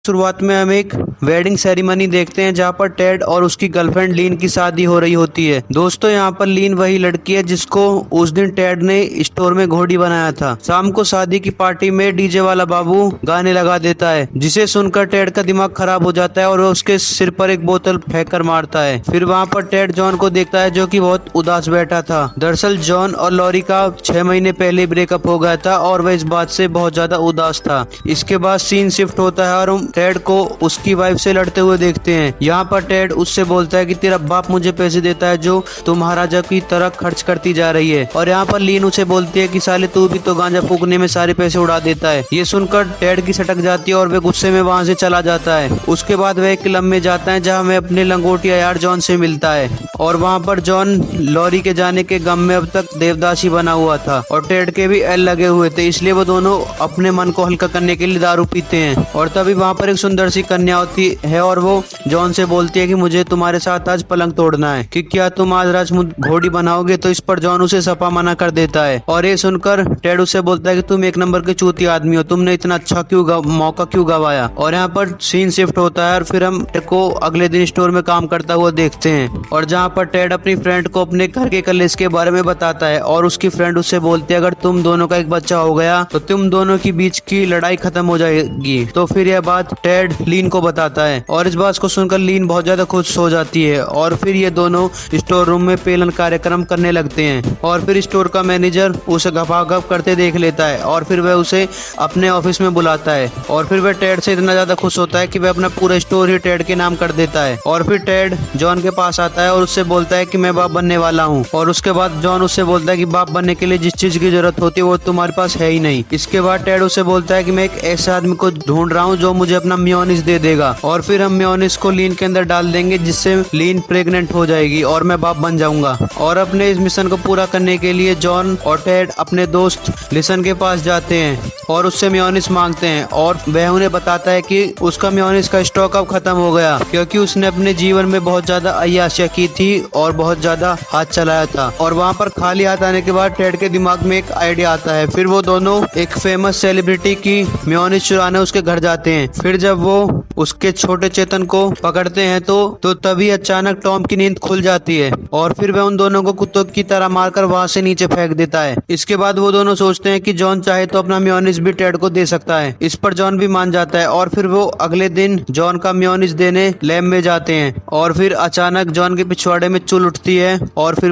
शुरुआत में हम एक वेडिंग सेरेमनी देखते हैं जहाँ पर टेड और उसकी गर्लफ्रेंड लीन की शादी हो रही होती है। दोस्तों यहाँ पर लीन वही लड़की है जिसको उस दिन टेड ने स्टोर में घोड़ी बनाया था। शाम को शादी की पार्टी में डीजे वाला बाबू गाने लगा देता है जिसे सुनकर टेड का दिमाग खराब हो जाता है और वो उसके सिर पर एक बोतल फेंक कर मारता है। फिर वहाँ पर टेड जॉन को देखता है जो कि बहुत उदास बैठा था। दरअसल जॉन और लॉरी का 6 महीने पहले ब्रेकअप हो गया था और वह इस बात से बहुत ज्यादा उदास था। इसके बाद सीन शिफ्ट होता है और हम टेड को उसकी वाइफ से लड़ते हुए देखते हैं। यहाँ पर टेड उससे बोलता है कि तेरा बाप मुझे पैसे देता है जो तुम महाराजा की तरह खर्च करती जा रही है। और यहाँ पर लीन उसे बोलती है कि साले तू भी तो गांजा फूकने में सारे पैसे उड़ा देता है। ये सुनकर टेड की सटक जाती है और वह गुस्से में वहाँ से चला जाता है। उसके बाद वह एक क्लब में जाता है जहाँ वह अपने लंगोटिया यार जॉन से मिलता है और वहाँ पर जॉन लॉरी के जाने के गम में अब तक देवदासी बना हुआ था और टेड के भी एल लगे हुए थे, इसलिए वो दोनों अपने मन को हल्का करने के लिए दारू पीते हैं। और तभी वहाँ पर एक सुंदर सी कन्या होती है और वो जॉन से बोलती है कि मुझे तुम्हारे साथ आज पलंग तोड़ना है कि क्या तुम आज रात घोड़ी बनाओगे। तो इस पर जॉन उसे सपा मना कर देता है और ये सुनकर टेड उससे बोलता है कि तुम एक नंबर के चूती आदमी हो, तुमने इतना अच्छा मौका क्यों गवाया। और यहाँ पर सीन शिफ्ट होता है और फिर हम टेड को अगले दिन स्टोर में काम करता हुआ देखते हैं और जहाँ पर टेड अपनी फ्रेंड को अपने घर के कलेश के बारे में बताता है और उसकी फ्रेंड उससे बोलती है अगर तुम दोनों का एक बच्चा हो गया तो तुम दोनों की बीच की लड़ाई खत्म हो जाएगी। तो फिर यह बात टेड लीन को बताता है और इस बात को सुनकर लीन बहुत ज्यादा खुश हो जाती है और फिर ये दोनों स्टोर रूम में पेलन कार्यक्रम करने लगते हैं। और फिर स्टोर का मैनेजर उसे गपागप करते देख लेता है और फिर वह उसे अपने ऑफिस में बुलाता है और फिर वह टेड से इतना ज्यादा खुश होता है कि वह अपना पूरा स्टोर ही टेड के नाम कर देता है। और फिर टेड जॉन के पास आता है और उससे बोलता है कि मैं बाप बनने वाला हूँ और उसके बाद जॉन उससे बोलता है कि बाप बनने के लिए जिस चीज की जरूरत होती है वो तुम्हारे पास है ही नहीं। इसके बाद टेड उससे बोलता है कि मैं एक ऐसे आदमी को ढूंढ रहा हूँ जो मुझे अपना मेयोनीज दे देगा और फिर हम मेयोनीज को लीन के अंदर डाल देंगे जिससे लीन प्रेग्नेंट हो जाएगी और मैं बाप बन जाऊंगा। और अपने इस मिशन को पूरा करने के लिए जॉन और टेड अपने दोस्त लिसन के पास जाते हैं और उससे मेयोनीज मांगते हैं और वह उन्हें बताता है कि उसका मेयोनीज का स्टॉक अब खत्म हो गया क्योंकि उसने अपने जीवन में बहुत ज्यादा अय्याशियां की थी और बहुत ज्यादा हाथ चलाया था। और वहाँ पर खाली हाथ आने के बाद टेड के दिमाग में एक आइडिया आता है। फिर वो दोनों एक फेमस सेलिब्रिटी की मेयोनीज चुराने उसके घर जाते हैं। फिर जब वो उसके छोटे चेतन को पकड़ते हैं तो तभी अचानक टॉम की नींद खुल जाती है और फिर वह उन दोनों को कुत्तों की तरह मारकर वहां से नीचे फेंक देता है। इसके बाद वो दोनों सोचते हैं कि जॉन चाहे तो अपना मेयोनीज भी टेड को दे सकता है। इस पर जॉन भी मान जाता है और फिर वो अगले दिन जॉन का मेयोनीज देने लैब में जाते हैं और फिर अचानक जॉन के पिछवाड़े में चुल उठती है और फिर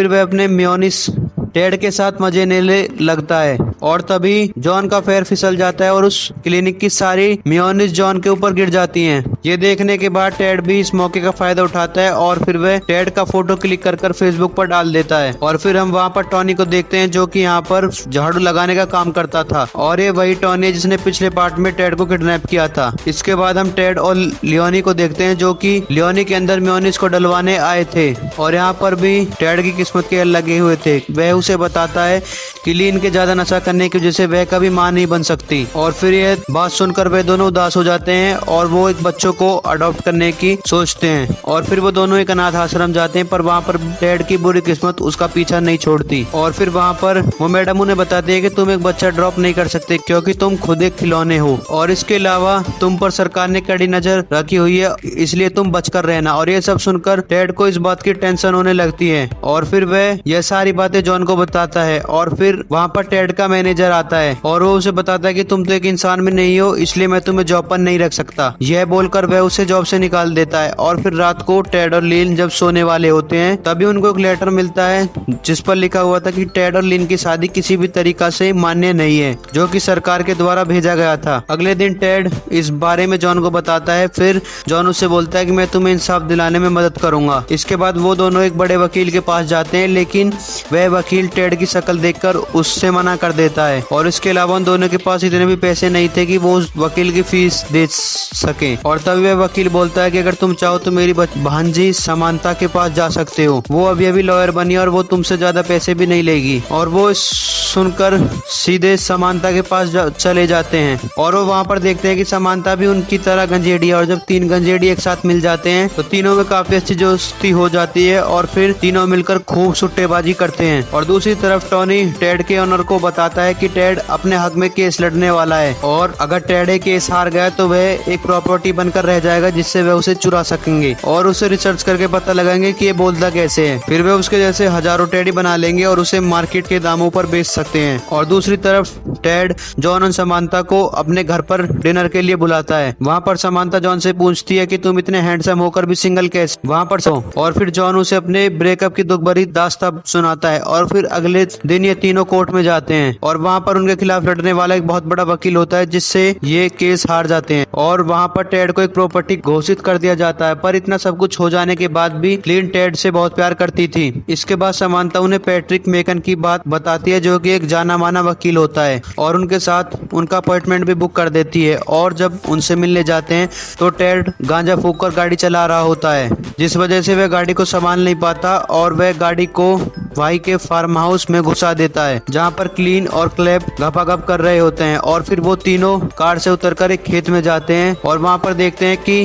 वह अपने मेयोनीज टेड के साथ मजे लेने लगता है और तभी जॉन का पैर फिसल जाता है और उस क्लिनिक की सारी मेयोनीज जॉन के ऊपर गिर जाती हैं। ये देखने के बाद टेड भी इस मौके का फायदा उठाता है और फिर वह टेड का फोटो क्लिक कर फेसबुक पर डाल देता है। और फिर हम वहाँ पर टॉनी को देखते हैं जो कि यहाँ पर झाड़ू लगाने का काम करता था और ये वही टॉनी है जिसने पिछले पार्ट में टेड को किडनैप किया था। इसके बाद हम टेड और लियोनी को देखते हैं जो कि लियोनी के अंदर मेयोनीज को डलवाने आए थे और यहाँ पर भी टेड की किस्मत के लगे हुए थे। वह उसे बताता है कि लीन के ज्यादा नशा करने की वजह से वह कभी मां नहीं बन सकती और फिर यह बात सुनकर वे दोनों उदास हो जाते हैं और वो एक बच्चों को अडॉप्ट करने की सोचते हैं। और फिर वो दोनों एक अनाथ आश्रम जाते हैं पर वहाँ पर टेड की बुरी किस्मत उसका पीछा नहीं छोड़ती और फिर वहाँ पर वो मैडम उन्हें बताती है कि तुम एक बच्चा ड्रॉप नहीं कर सकते क्योंकि तुम खुद एक खिलौने हो और इसके अलावा तुम पर सरकार ने कड़ी नजर रखी हुई है इसलिए तुम बचकर रहना। और ये सब सुनकर टेड को इस बात की टेंशन होने लगती है और फिर वह यह सारी बातें जॉन को बताता है। और फिर वहाँ पर टेड का मैनेजर आता है और वो उसे बताता है कि तुम तो एक इंसान में नहीं हो इसलिए मैं तुम्हें जॉब पर नहीं रख सकता। यह बोलकर वह उसे जॉब से निकाल देता है। और फिर रात को टेड और लीन जब सोने वाले होते हैं तभी उनको एक लेटर मिलता है जिस पर लिखा हुआ था कि टेड और लीन की शादी किसी भी तरीका से मान्य नहीं है जो कि सरकार के द्वारा भेजा गया था। अगले दिन टेड इस बारे में जॉन को बताता है। फिर जॉन उससे बोलता है कि मैं तुम्हें इंसाफ दिलाने में मदद करूंगा। इसके बाद वो दोनों एक बड़े वकील के पास जाते हैं लेकिन वह वकील टेड की शक्ल देखकर उससे मना कर देता है और इसके अलावा उन दोनों के पास इतने भी पैसे नहीं थे कि वो उस वकील की फीस दे सके। और तभी वह वकील बोलता है कि अगर तुम चाहो तो मेरी भांजी समांता के पास जा सकते हो, वो अभी लॉयर बनी और वो तुमसे ज्यादा पैसे भी नहीं लेगी। और वो सुनकर सीधे समांता के पास चले जाते हैं और वो वहाँ पर देखते हैं कि समांता भी उनकी तरह गंजेड़ी है। और जब तीन गंजेड़ी एक साथ मिल जाते हैं तो तीनों में काफी अच्छी दोस्ती हो जाती है और फिर तीनों मिलकर खूब सुट्टेबाजी करते हैं। और दूसरी तरफ टॉनी टेड के ऑनर को बताता है कि टेड अपने हक में केस लड़ने वाला है और अगर टेड केस हार गया तो वह एक प्रॉपर्टी बनकर रह जाएगा जिससे वह उसे चुरा सकेंगे और उसे रिसर्च करके पता लगाएंगे कि ये बोलता कैसे है। फिर वे उसके जैसे हजारों टेडी बना लेंगे और उसे मार्केट के दामों पर बेच सकते हैं। और दूसरी तरफ टेड जॉन और समांता को अपने घर पर डिनर के लिए बुलाता है। वहाँ पर समांता जॉन से पूछती है कि तुम इतने हैंडसम होकर भी सिंगल कैसे वहाँ पर सो। और फिर जॉन उसे अपने ब्रेकअप की दुख भरी दास्तां सुनाता है। और फिर अगले दिन ये तीनों कोर्ट में जाते हैं और वहाँ पर उनके खिलाफ लड़ने वाला एक बहुत बड़ा वकील होता है जिससे ये केस हार जाते हैं। और वहाँ पर टेड को एक प्रॉपर्टी घोषित कर दिया जाता है। पर इतना सब कुछ हो जाने के बाद भी क्लीन टेड से बहुत प्यार करती थी। इसके बाद समांता उन्हें पैट्रिक मेकन की बात बताती है जो कि एक जाना माना वकील होता है और उनके साथ उनका अपॉइंटमेंट भी बुक कर देती है। और जब उनसे मिलने जाते हैं तो टेड गांजा फूंक कर गाड़ी चला रहा होता है जिस वजह से वह गाड़ी को संभाल नहीं पाता और वह गाड़ी को भाई के फार्म हाउस में घुसा देता है जहाँ पर क्लीन और क्लेब गपागप कर रहे होते हैं। और फिर वो तीनों कार से उतरकर एक खेत में जाते हैं और वहाँ पर देखते हैं कि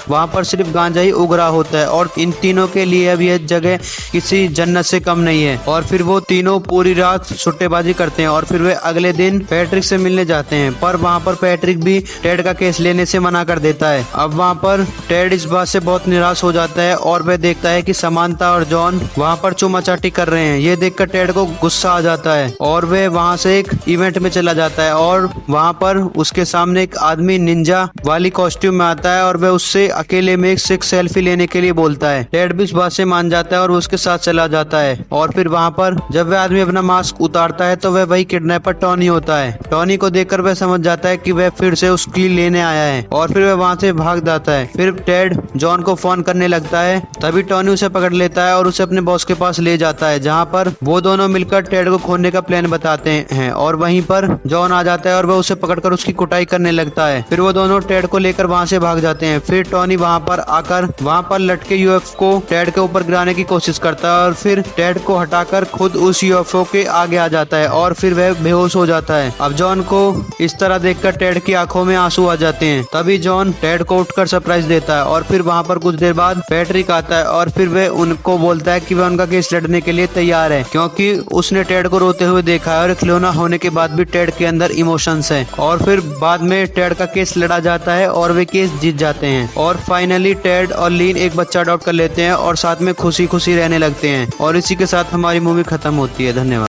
वहाँ पर सिर्फ गांजा ही उग रहा होता है और इन तीनों के लिए अब यह जगह किसी जन्नत से कम नहीं है। और फिर वो तीनों पूरी रात सुट्टेबाजी करते हैं और फिर वे अगले दिन पैट्रिक से मिलने जाते हैं। पर वहाँ पर पैट्रिक भी टेड का केस लेने से मना कर देता है। अब वहाँ पर टेड इस बात से बहुत निराश हो जाता है और वह देखता है कि समांता और जॉन वहाँ पर चुमाचाटी कर रहे हैं। ये देखकर टेड को गुस्सा आ जाता है और वह वहाँ से एक इवेंट में चला जाता है और वहाँ पर उसके सामने एक आदमी निंजा वाली कॉस्ट्यूम में आता है और वह उससे अकेले में एक सेल्फी लेने के लिए बोलता है। टेड भी इस बात से मान जाता है और उसके साथ चला जाता है। और फिर वहाँ पर जब वह आदमी अपना मास्क उतारता है तो वह वही किडनैपर टॉनी होता है। टॉनी को देखकर वह समझ जाता है कि वह फिर से उसकी लेने आया है और फिर वह वहाँ से भाग जाता है। फिर टेड जॉन को फोन करने लगता है, तभी टॉनी उसे पकड़ लेता है और उसे अपने बॉस के पास ले जाता है जहाँ पर वो दोनों मिलकर टेड को खोने का प्लान बताते हैं। और वहीं पर जॉन आ जाता है और वह उसे पकड़कर उसकी कुटाई करने लगता है। फिर वो दोनों टेड को लेकर वहाँ से भाग जाते हैं। फिर टॉनी वहाँ पर आकर वहाँ पर लटके यूएफओ को टेड के ऊपर गिराने की कोशिश करता है और फिर टेड को हटाकर खुद उस यूएफओ के आगे आ जाता है और फिर वह बेहोश हो जाता है। अब जॉन को इस तरह देखकर टेड की आंखों में आंसू आ जाते हैं। तभी जॉन टेड को उठकर सरप्राइज देता है और फिर वहाँ पर कुछ देर बाद पैट्रिक आता है और फिर वह उनको बोलता है कि वह उनका केस लड़ने के लिए तैयार है क्योंकि उसने टेड को रोते हुए देखा है और खिलौना होने के बाद भी टेड के अंदर इमोशंस है। और फिर बाद में टेड का केस लड़ा जाता है और वे केस जीत जाते हैं और फाइनली टेड और लीन एक बच्चा अडॉप्ट कर लेते हैं और साथ में खुशी खुशी रहने लगते हैं। और इसी के साथ हमारी मूवी खत्म होती है। धन्यवाद।